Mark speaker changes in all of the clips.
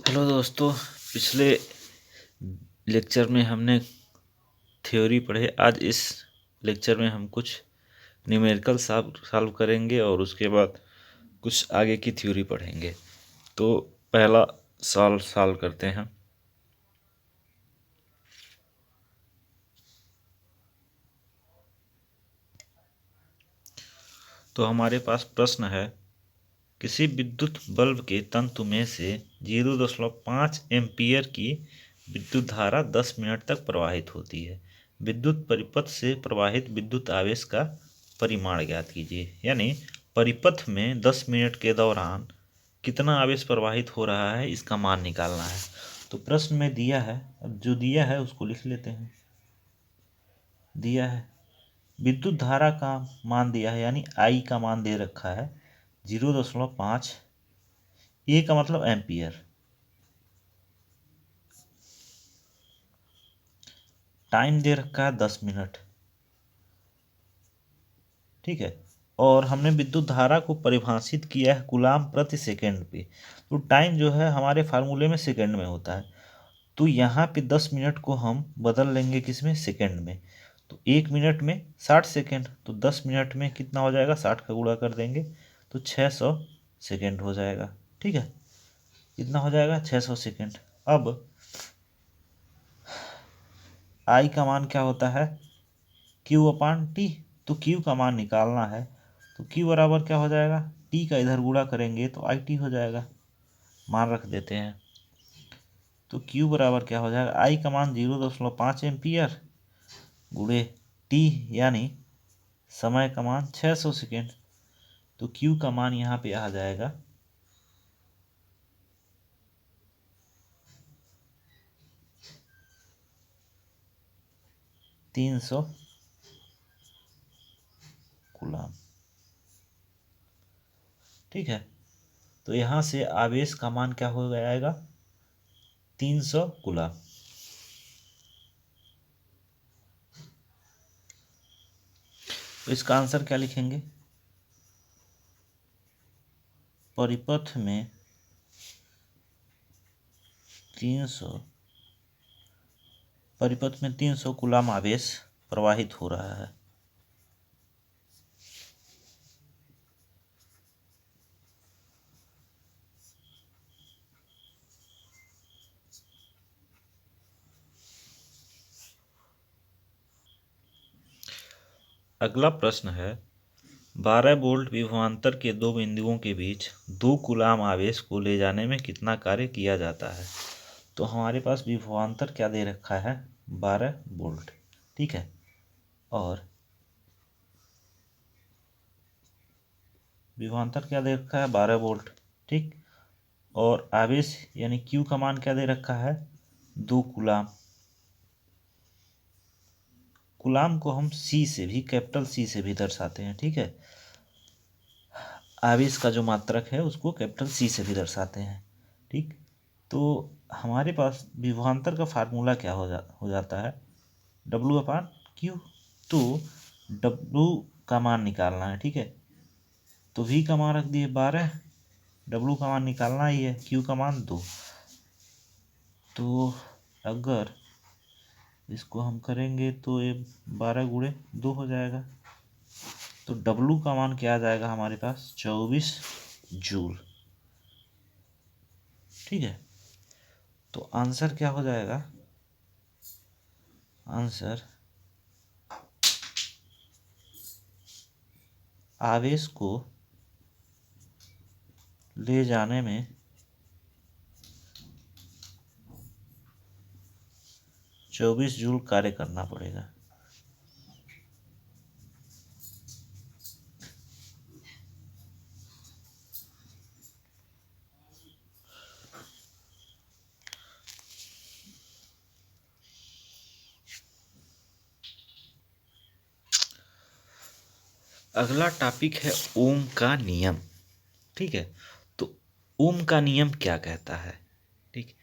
Speaker 1: Hello दोस्तों, पिछले lecture में हमने थ्योरी पढ़े। आज इस लेक्चर में हम कुछ न्यूमेरिकल सॉल्व करेंगे और उसके बाद कुछ आगे की थ्योरी पढ़ेंगे। तो पहला सॉल्व करते हैं। तो हमारे पास प्रश्न है, किसी विद्युत बल्ब के तंतु में से 0.5 एम्पीयर की विद्युत धारा 10 मिनट तक प्रवाहित होती है। विद्युत परिपथ से प्रवाहित विद्युत आवेश का परिमाण ज्ञात कीजिए। यानी परिपथ में 10 मिनट के दौरान कितना आवेश प्रवाहित हो रहा है, इसका मान निकालना है। तो प्रश्न में दिया है, अब जो दिया है उसको लिख लेते हैं। दिया है विद्युत धारा का मान दिया है, यानी आई का मान दे रखा है 0.5। ए का मतलब एम्पियर। टाइम दे रखा है 10 मिनट। ठीक है। और हमने विद्युत धारा को परिभाषित किया है कूलाम प्रति सेकेंड पे। तो टाइम जो है हमारे फार्मूले में सेकेंड में होता है। तो यहाँ पे 10 मिनट को हम बदल लेंगे किसमें, सेकेंड में। तो 1 मिनट में 60 सेकेंड। तो 10 मिनट में कितना हो जाएगा, 60 का गुणा कर देंगे तो 600 सेकेंड हो जाएगा। ठीक है, कितना हो जाएगा, 600 सेकेंड। अब आई का मान क्या होता है, Q/T। तो Q का मान निकालना है। तो Q बराबर क्या हो जाएगा, T का इधर गुणा करेंगे तो IT हो जाएगा। मान रख देते हैं। तो Q बराबर क्या हो जाएगा, I का मान 0.5 एम्पियर गुणे T यानी समय का मान 600 सेकेंड। तो Q का मान यहाँ पे आ जाएगा 300 कूलाम। ठीक है। तो यहाँ से आवेश का मान क्या हो जाएगा, 300 कूलाम। तो इसका आंसर क्या लिखेंगे, परिपथ में 300 कूलाम आवेश प्रवाहित हो रहा है। अगला प्रश्न है, 12 वोल्ट विभवांतर के दो बिंदुओं के बीच 2 कूलाम आवेश को ले जाने में कितना कार्य किया जाता है। तो हमारे पास विभवांतर क्या दे रखा है, 12 वोल्ट। ठीक है। और विभवांतर क्या दे रखा है, 12 वोल्ट। ठीक। और आवेश यानी Q का मान क्या दे रखा है, 2 कूलाम। कूलाम को हम C से भी, कैपिटल C से भी दर्शाते हैं। ठीक है। आवेश का जो मात्रक है उसको कैपिटल C से भी दर्शाते हैं। ठीक। तो हमारे पास विभवांतर का फार्मूला क्या हो जाता है, W/Q। तो W का मान निकालना है। ठीक है। तो V का मान रख दिए 12, W का मान निकालना ही है, Q का मान 2। तो अगर इसको हम करेंगे तो ये 12 गुणे 2 हो जाएगा। तो W का मान क्या आ जाएगा हमारे पास, 24 जूल। ठीक है। तो आंसर क्या हो जाएगा, आंसर आवेश को ले जाने में 24 जूल कार्य करना पड़ेगा। अगला टॉपिक है ओम का नियम। ठीक है। तो ओम का नियम क्या कहता है, ठीक।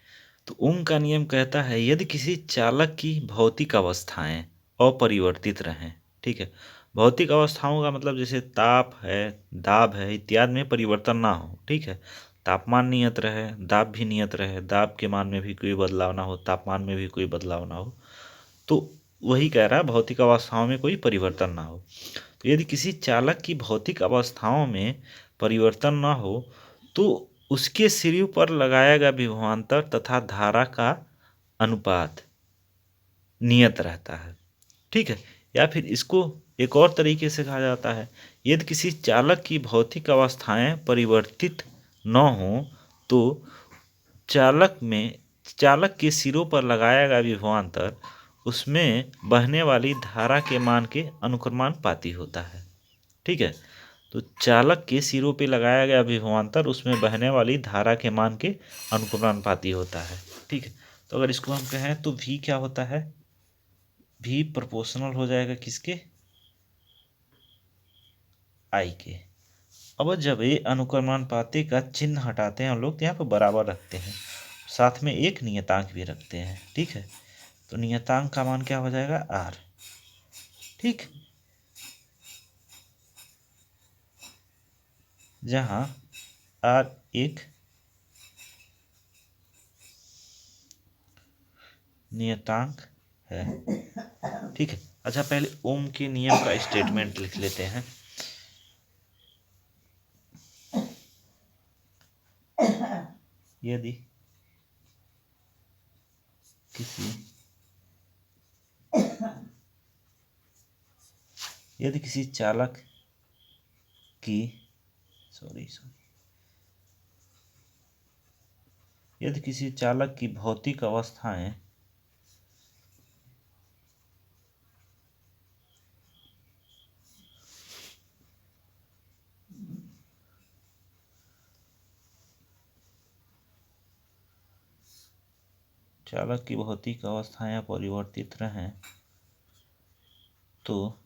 Speaker 1: तो ओम का नियम कहता है, यदि किसी चालक की भौतिक अवस्थाएं अपरिवर्तित रहें। ठीक है। भौतिक अवस्थाओं का मतलब जैसे ताप है, दाब है इत्यादि में परिवर्तन ना हो। ठीक है। तापमान नियत रहे, दाब भी नियत रहे, दाब के मान में भी कोई बदलाव ना हो, तापमान में भी कोई बदलाव ना हो, तो वही कह रहा है भौतिक अवस्थाओं में कोई परिवर्तन ना हो। तो यदि किसी चालक की भौतिक अवस्थाओं में परिवर्तन ना हो तो उसके सिरे पर लगाया गया विभवांतर तथा धारा का अनुपात नियत रहता है। ठीक है, या फिर इसको एक और तरीके से कहा जाता है, यदि किसी चालक की भौतिक अवस्थाएं परिवर्तित न हो तो चालक के सिरों पर लगाया गया विभवांतर उसमें बहने वाली धारा के मान के अनुक्रमानुपाती होता है। ठीक है, तो चालक के सिरों पे लगाया गया विभवांतर उसमें बहने वाली धारा के मान के अनुक्रमानुपाती होता है। ठीक है, तो अगर इसको हम कहें तो V क्या होता है, V प्रोपोर्शनल हो जाएगा किसके, I के। अब जब ये अनुक्रमानुपाती का चिन्ह हटाते हैं हम लोग तो यहाँ पर बराबर रखते हैं, साथ में एक नियतांक भी रखते हैं। ठीक है, तो नियतांक का मान क्या हो जाएगा, R। ठीक, जहाँ R एक नियतांक है। ठीक है, अच्छा पहले ओम के नियम का स्टेटमेंट लिख लेते हैं। यदि किसी चालक की यदि किसी चालक की भौतिक अवस्थाएं अपरिवर्तित रहें तो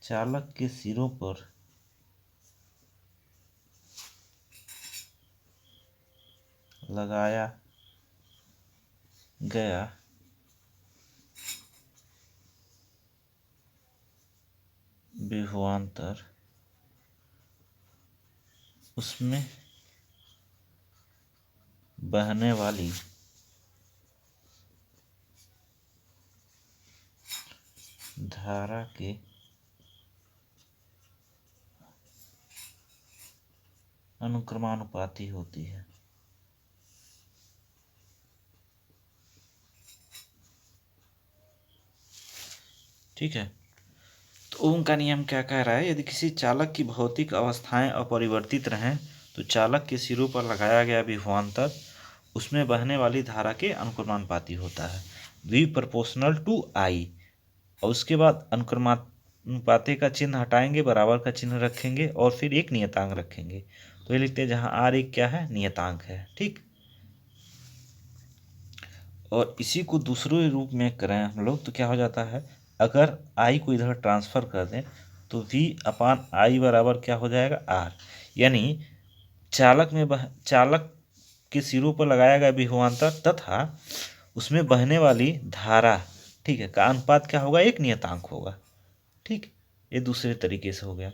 Speaker 1: चालक के सिरों पर लगाया गया विभवांतर उसमें बहने वाली धारा के अनुक्रमानुपाती होती है। ठीक है, तो ओम का नियम क्या कह रहा है, यदि किसी चालक की भौतिक अवस्थाएं अपरिवर्तित रहें तो चालक के सिरों पर लगाया गया विभवांतर उसमें बहने वाली धारा के अनुक्रमानुपाती होता है, V प्रोपोर्शनल टू I। और उसके बाद अनुक्रमानुपाती का चिन्ह हटाएंगे, बराबर का चिन्ह रखेंगे और फिर एक नियतांक रखेंगे। तो ये लिखते हैं जहाँ R एक क्या है, नियतांक है। ठीक, और इसी को दूसरे रूप में करें हम लोग तो क्या हो जाता है, अगर I को इधर ट्रांसफर कर दें तो V अपान I बराबर क्या हो जाएगा, R। यानी चालक के सिरों पर लगाया गया विभवांतर तथा उसमें बहने वाली धारा, ठीक है, का अनुपात क्या होगा, एक नियतांक होगा। ठीक, ये दूसरे तरीके से हो गया।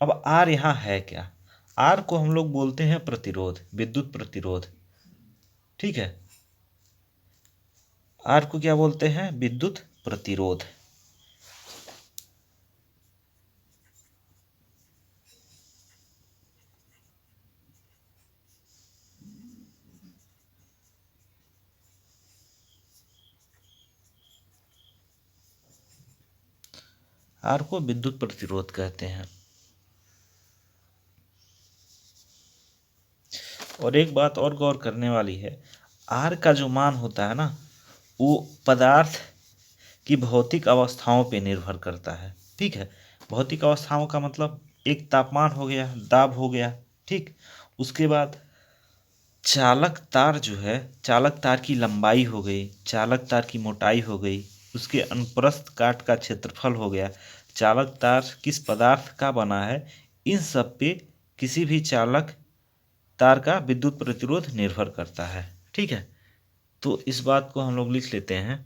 Speaker 1: अब R यहाँ है क्या, R को हम लोग बोलते हैं प्रतिरोध, विद्युत प्रतिरोध। ठीक है, R को क्या बोलते हैं, विद्युत प्रतिरोध। R को विद्युत प्रतिरोध कहते हैं। और एक बात और गौर करने वाली है, R का जो मान होता है ना वो पदार्थ की भौतिक अवस्थाओं पे निर्भर करता है। ठीक है, भौतिक अवस्थाओं का मतलब एक तापमान हो गया, दाब हो गया। ठीक, उसके बाद चालक तार जो है, चालक तार की लंबाई हो गई, चालक तार की मोटाई हो गई, उसके अनुप्रस्थ काट का क्षेत्रफल हो गया, चालक तार किस पदार्थ का बना है, इन सब पे किसी भी चालक तार का विद्युत प्रतिरोध निर्भर करता है। ठीक है, तो इस बात को हम लोग लिख लेते हैं।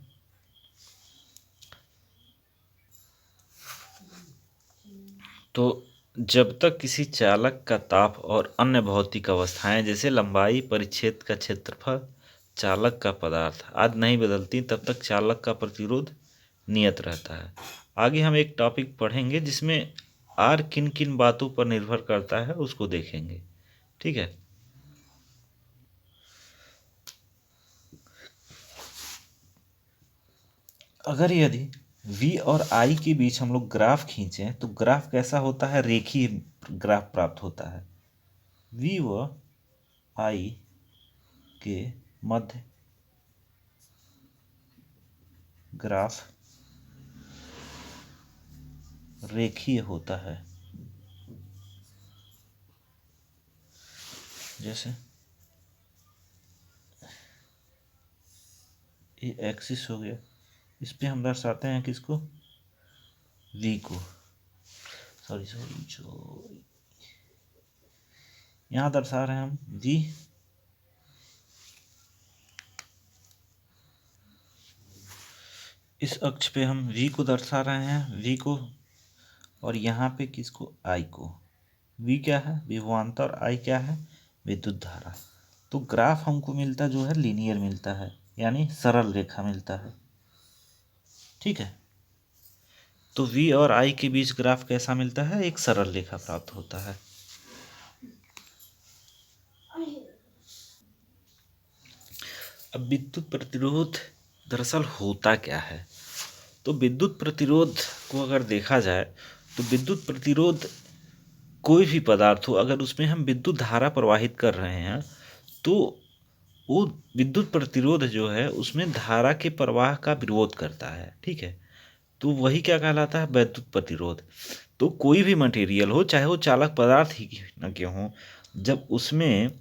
Speaker 1: तो जब तक किसी चालक का ताप और अन्य भौतिक अवस्थाएं जैसे लंबाई, परिच्छेद का क्षेत्रफल, चालक का पदार्थ आदि नहीं बदलती, तब तक चालक का प्रतिरोध नियत रहता है। आगे हम एक टॉपिक पढ़ेंगे जिसमें आर किन किन बातों पर निर्भर करता है उसको देखेंगे। ठीक है। अगर यदि V और I के बीच हम लोग ग्राफ खींचें तो ग्राफ कैसा होता है? रेखीय ग्राफ प्राप्त होता है। V व I के मध्य ग्राफ रेखीय होता है। जैसे ये एक्सिस हो गया, इस पे हम दर्शाते हैं किसको? V को। सॉरी जो यहाँ दर्शा रहे हैं हम V, इस अक्ष पे हम V को दर्शा रहे हैं, V को, और यहाँ पे किसको? I को। V क्या है? विभवांतर, और I क्या है? विद्युत धारा। तो ग्राफ हमको मिलता जो है लीनियर मिलता है, यानी सरल रेखा मिलता है। ठीक है। तो V और I के बीच ग्राफ कैसा मिलता है? एक सरल रेखा प्राप्त होता है। अब विद्युत प्रतिरोध दरअसल होता क्या है? तो विद्युत प्रतिरोध को अगर देखा जाए तो विद्युत प्रतिरोध कोई भी पदार्थ हो, अगर उसमें हम विद्युत धारा प्रवाहित कर रहे हैं तो वो विद्युत प्रतिरोध जो है उसमें धारा के प्रवाह का विरोध करता है। ठीक है। तो वही क्या कहलाता है? वैद्युत प्रतिरोध। तो कोई भी मटेरियल हो, चाहे वो चालक पदार्थ ही न क्यों हो, जब उसमें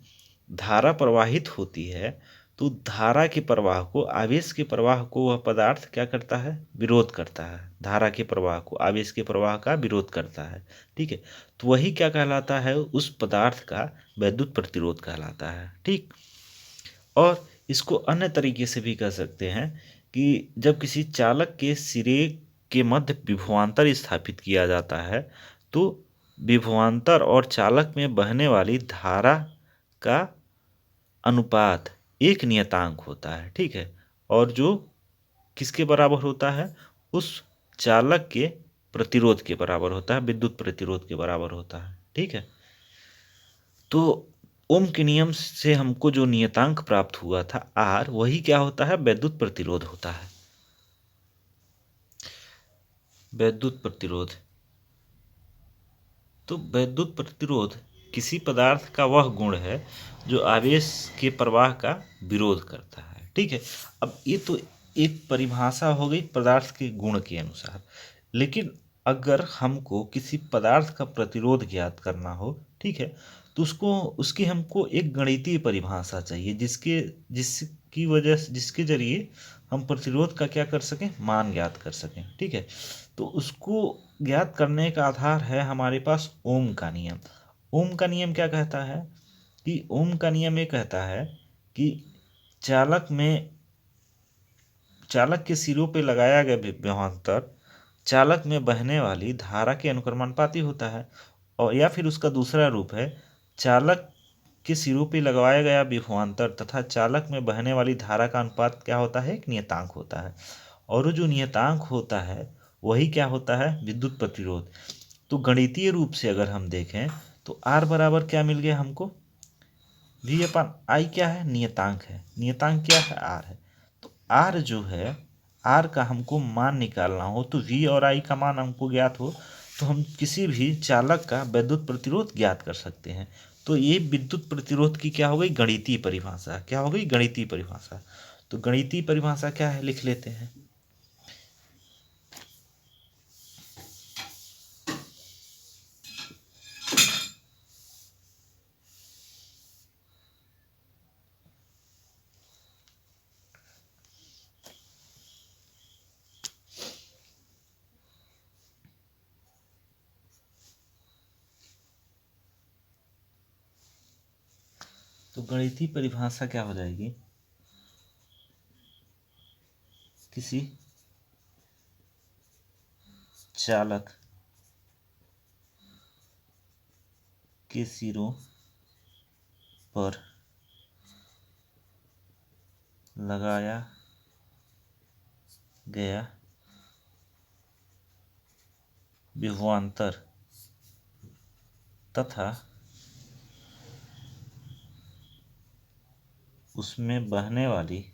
Speaker 1: धारा प्रवाहित होती है तो धारा के प्रवाह को, आवेश के प्रवाह को वह पदार्थ क्या करता है? विरोध करता है। धारा के प्रवाह को, आवेश के प्रवाह का विरोध करता है। ठीक है। तो वही क्या कहलाता है? उस पदार्थ का वैद्युत प्रतिरोध कहलाता है। ठीक। और इसको अन्य तरीके से भी कह सकते हैं कि जब किसी चालक के सिरे के मध्य विभवांतर स्थापित किया जाता है तो विभवांतर और चालक में बहने वाली धारा का अनुपात एक नियतांक होता है। ठीक है। और जो किसके बराबर होता है? उस चालक के प्रतिरोध के बराबर होता है, विद्युत प्रतिरोध के बराबर होता है। ठीक है। तो ओम के नियम से हमको जो नियतांक प्राप्त हुआ था आर, वही क्या होता है? वैद्युत प्रतिरोध होता है। वैद्युत प्रतिरोध। तो वैद्युत प्रतिरोध किसी पदार्थ का वह गुण है जो आवेश के प्रवाह का विरोध करता है। ठीक है। अब ये तो एक परिभाषा हो गई पदार्थ के गुण के अनुसार, लेकिन अगर हमको किसी पदार्थ का प्रतिरोध ज्ञात करना हो, ठीक है, तो उसकी हमको एक गणितीय परिभाषा चाहिए जिसकी वजह से, जिसके जरिए हम प्रतिरोध का क्या कर सकें? मान ज्ञात कर सकें। ठीक है। तो उसको ज्ञात करने का आधार है हमारे पास ओम का नियम। ओम का नियम क्या कहता है? कि ओम का नियम ये कहता है कि चालक के सिरों पे लगाया गया विभवांतर चालक में बहने वाली धारा के अनुक्रमानुपाती होता है। और या फिर उसका दूसरा रूप है, चालक के सिरों पे लगाया गया विभवांतर तथा चालक में बहने वाली धारा का अनुपात क्या होता है? एक नियतांक होता है। और वो जो नियतांक होता है वही क्या होता है? विद्युत प्रतिरोध। तो गणितीय रूप से अगर हम देखें तो R बराबर क्या मिल गया हमको? V अपन I क्या है? नियतांक है। नियतांक क्या है? R है। तो R जो है, R का हमको मान निकालना हो तो V और I का मान हमको ज्ञात हो तो हम किसी भी चालक का वैद्युत प्रतिरोध ज्ञात कर सकते हैं। तो ये विद्युत प्रतिरोध की क्या हो गई? गणितीय परिभाषा। क्या हो गई? गणितीय परिभाषा। तो गणितीय परिभाषा क्या है? लिख लेते हैं। तो गणितीय परिभाषा क्या हो जाएगी? किसी चालक के सिरों पर लगाया गया विभवांतर तथा उसमें बहने वाली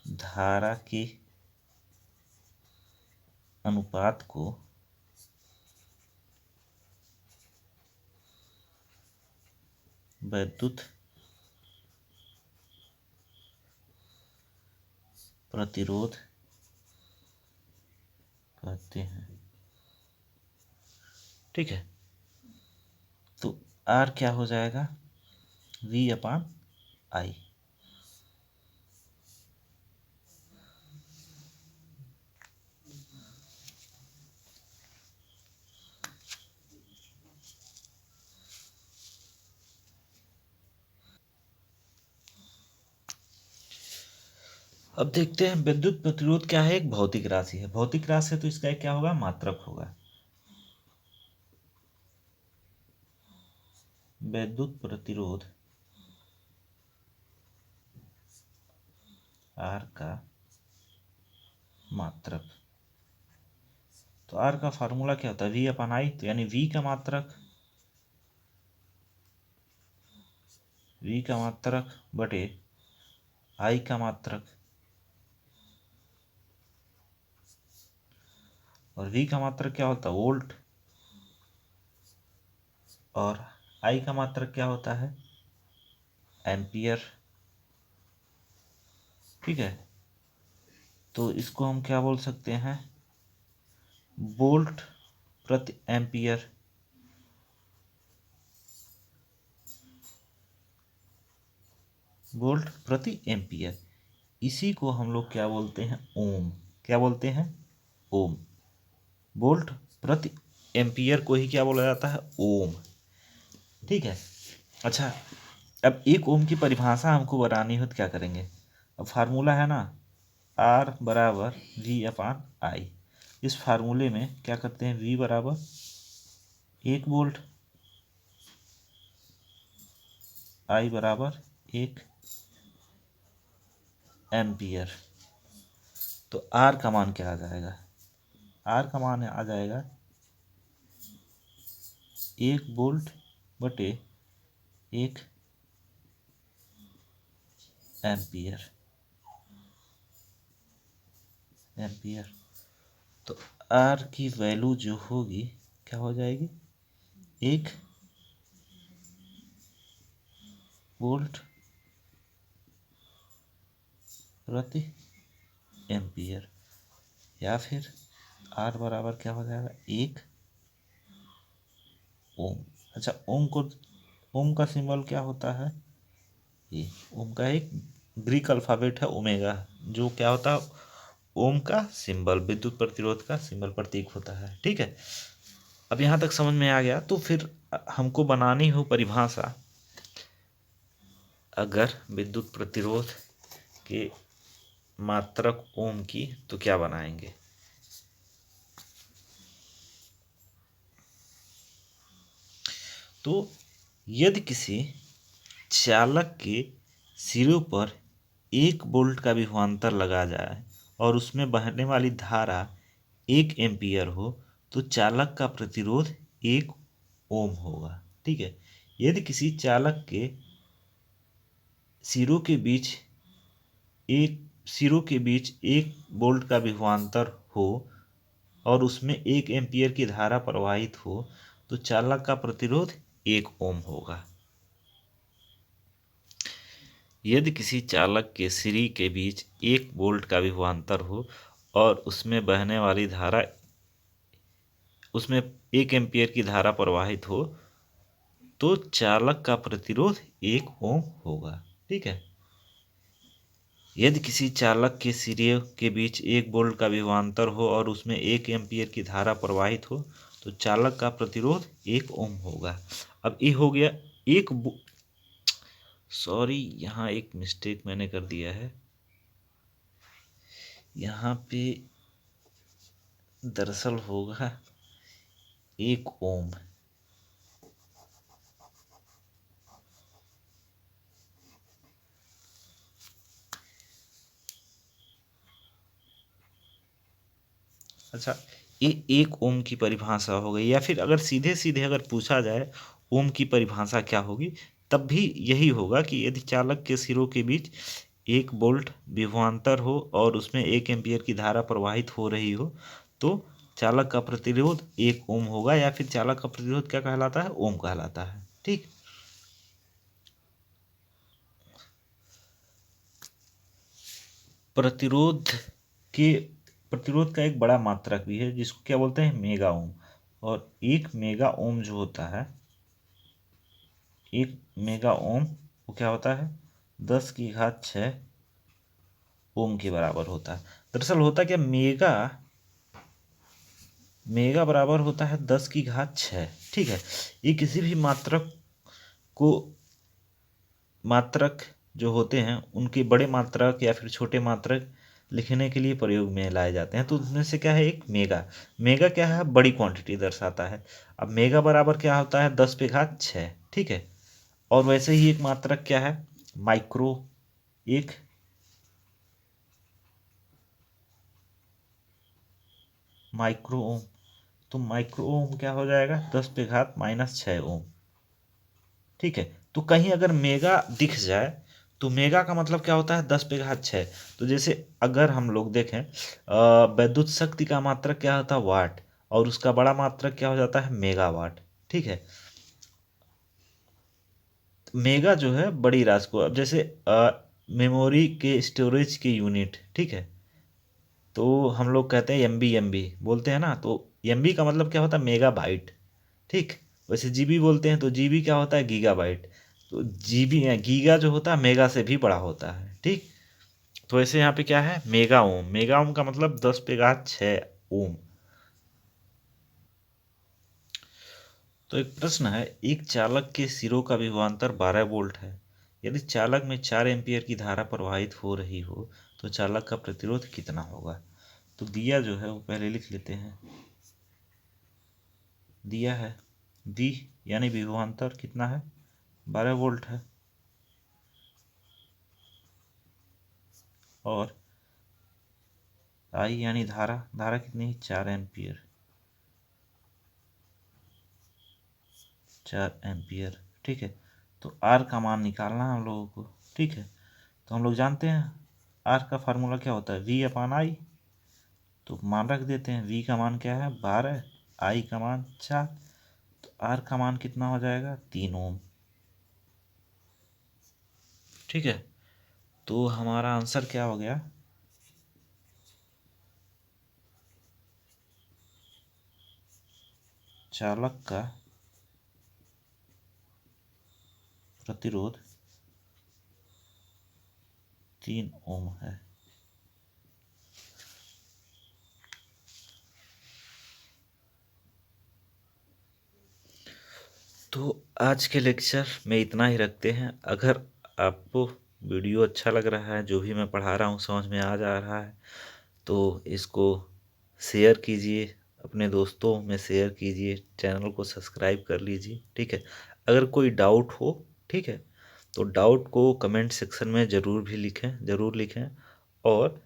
Speaker 1: धारा के अनुपात को विद्युत प्रतिरोध कहते हैं। ठीक है, तो R क्या हो जाएगा, V/I। अब देखते हैं विद्युत प्रतिरोध क्या है। एक भौतिक राशि है, भौतिक राशि है तो इसका क्या होगा, मात्रक होगा। विद्युत प्रतिरोध R का मात्रक, तो R का फार्मूला क्या होता है, V/I। तो यानी V का मात्रक बटे I का मात्रक, और V का मात्रक क्या होता है, वोल्ट, और I का मात्रक क्या होता है, एम्पियर। ठीक है, तो इसको हम क्या बोल सकते हैं, वोल्ट प्रति एम्पियर। वोल्ट प्रति एम्पियर, इसी को हम लोग क्या बोलते हैं, ओम। क्या बोलते हैं, ओम। वोल्ट प्रति एम्पियर को ही क्या बोला जाता है, ओम। ठीक है, अच्छा, अब एक ओम की परिभाषा हमको बनानी हो तो क्या करेंगे, अब फार्मूला है ना, R बराबर V/I। इस फार्मूले में क्या करते हैं, V बराबर 1 वोल्ट, I बराबर 1 एम्पियर। तो R का मान क्या आ जाएगा, R का मान आ जाएगा 1 वोल्ट बटे 1 एम्पियर। तो R की वैल्यू जो होगी क्या हो जाएगी, 1 वोल्ट प्रति एम्पियर, या फिर R बराबर क्या हो जाएगा, 1 ओम। अच्छा, ओम का सिंबल क्या होता है, ये ओम का एक ग्रीक अल्फाबेट है ओमेगा, जो क्या होता है, ओम का सिंबल, विद्युत प्रतिरोध का सिंबल, प्रतीक होता है। ठीक है, अब यहाँ तक समझ में आ गया। तो फिर हमको बनानी हो परिभाषा, अगर विद्युत प्रतिरोध के मात्रक ओम की, तो क्या बनाएंगे, तो यदि किसी चालक के सिरों पर 1 वोल्ट का विभवांतर लगा जाए और उसमें बहने वाली धारा 1 एम्पियर हो, तो चालक का प्रतिरोध 1 ओम होगा। ठीक है, यदि किसी चालक के सिरों के बीच 1 वोल्ट का विभवांतर हो और उसमें 1 एम्पियर की धारा प्रवाहित हो, तो चालक का प्रतिरोध 1 ओम होगा। यदि किसी चालक के सिरी के बीच 1 वोल्ट का विभवांतर हो और उसमें 1 एम्पियर की धारा प्रवाहित हो, तो चालक का प्रतिरोध 1 ओम होगा। ठीक है, यदि किसी चालक के सिरे के बीच 1 वोल्ट का विभवांतर हो और उसमें 1 एम्पियर की धारा प्रवाहित हो, तो चालक का प्रतिरोध 1 ओम होगा। अब ये हो गया सॉरी, यहाँ एक मिस्टेक मैंने कर दिया है। यहाँ पे दरअसल होगा 1 ओम। अच्छा, ये 1 ओम की परिभाषा हो गई, या फिर अगर सीधे सीधे अगर पूछा जाए ओम की परिभाषा क्या होगी, तब भी यही होगा कि यदि चालक के सिरों के बीच 1 वोल्ट विभवांतर हो और उसमें 1 एम्पियर की धारा प्रवाहित हो रही हो, तो चालक का प्रतिरोध 1 ओम होगा, या फिर चालक का प्रतिरोध क्या कहलाता है, ओम कहलाता है। ठीक। प्रतिरोध के प्रतिरोध का एक बड़ा मात्रक भी है जिसको क्या बोलते हैं, मेगा ओम। और 1 मेगा ओम जो होता है, 1 मेगा ओम वो क्या होता है, 10⁶ ओम के बराबर होता है। दरअसल होता क्या, मेगा मेगा बराबर होता है 10⁶ ठीक है। ये किसी भी मात्रक को, मात्रक जो होते हैं उनके बड़े मात्रक या फिर छोटे मात्रक लिखने के लिए प्रयोग में लाए जाते हैं। तो उसमें से क्या है, एक मेगा। मेगा क्या है, बड़ी क्वांटिटी दर्शाता है। अब मेगा बराबर क्या होता है, 10⁶ ठीक है। और वैसे ही एक मात्रक क्या है, माइक्रो। एक माइक्रो ओम। तो माइक्रो ओम क्या हो जाएगा, 10⁻⁻⁶ ओम। ठीक है। तो कहीं अगर मेगा दिख जाए तो मेगा का मतलब क्या होता है, 10⁻⁶। तो जैसे अगर हम लोग देखें विद्युत शक्ति का मात्रक क्या होता है, वाट, और उसका बड़ा मात्रक क्या हो जाता है, मेगावाट। ठीक है। मेगा जो है बड़ी राशि को, अब जैसे मेमोरी के स्टोरेज के यूनिट, ठीक है, तो हम लोग कहते हैं एमबी, एमबी बोलते हैं ना, तो एमबी का मतलब क्या होता है, मेगा बाइट। ठीक। वैसे जीबी बोलते हैं तो जीबी क्या होता है, गीगा बाइट। तो जीबी गीगा जो होता है मेगा से भी बड़ा होता है। ठीक। तो ऐसे यहाँ पे क्या है, मेगा ओम। मेगा ओम का मतलब 10⁻⁶ ओम। तो एक प्रश्न है, एक चालक के सिरों का विभवांतर 12 वोल्ट है। यदि चालक में 4 एम्पियर की धारा प्रवाहित हो रही हो तो चालक का प्रतिरोध कितना होगा। तो दिया जो है वो पहले लिख लेते हैं। दिया है दी यानी विभवांतर कितना है, 12 वोल्ट है। और आई यानी धारा, धारा कितनी है, 4 एम्पियर। 4 एम्पियर। ठीक है। तो आर का मान निकालना है हम लोगों को। ठीक है। तो हम लोग जानते हैं आर का फार्मूला क्या होता है, V/I। तो मान रख देते हैं, V का मान क्या है, 12, आई का मान 4। तो आर का मान कितना हो जाएगा, 3 ओम। ठीक है। तो हमारा आंसर क्या हो गया, चालक का प्रतिरोध 3 ओम है। तो आज के लेक्चर में इतना ही रखते हैं। अगर आपको वीडियो अच्छा लग रहा है, जो भी मैं पढ़ा रहा हूँ समझ में आ जा रहा है, तो इसको शेयर कीजिए, अपने दोस्तों में शेयर कीजिए, चैनल को सब्सक्राइब कर लीजिए। ठीक है। अगर कोई डाउट हो, ठीक है, तो डाउट को कमेंट सेक्शन में ज़रूर भी लिखें, ज़रूर लिखें। और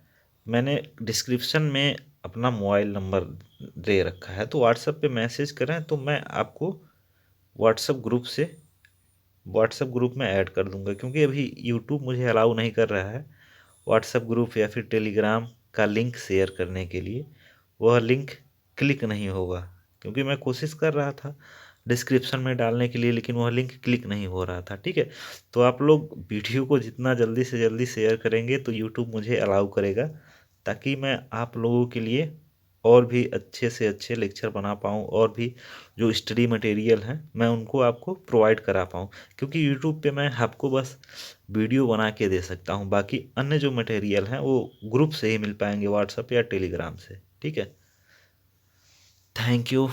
Speaker 1: मैंने डिस्क्रिप्शन में अपना मोबाइल नंबर दे रखा है, तो व्हाट्सएप पे मैसेज करें तो मैं आपको व्हाट्सएप ग्रुप से व्हाट्सएप ग्रुप में ऐड कर दूंगा, क्योंकि अभी यूट्यूब मुझे अलाउ नहीं कर रहा है व्हाट्सएप ग्रुप या फिर टेलीग्राम का लिंक शेयर करने के लिए। वह लिंक क्लिक नहीं होगा, क्योंकि मैं कोशिश कर रहा था डिस्क्रिप्शन में डालने के लिए, लेकिन वह लिंक क्लिक नहीं हो रहा था। ठीक है। तो आप लोग वीडियो को जितना जल्दी से जल्दी शेयर करेंगे तो यूट्यूब मुझे अलाउ करेगा, ताकि मैं आप लोगों के लिए और भी अच्छे से अच्छे लेक्चर बना पाऊँ, और भी जो स्टडी मटेरियल हैं मैं उनको आपको प्रोवाइड करा पाऊँ। क्योंकि यूट्यूब पे मैं आपको बस वीडियो बना के दे सकता हूँ, बाकी अन्य जो मटेरियल हैं वो ग्रुप से ही मिल पाएंगे, व्हाट्सएप या टेलीग्राम से। ठीक है। Thank you.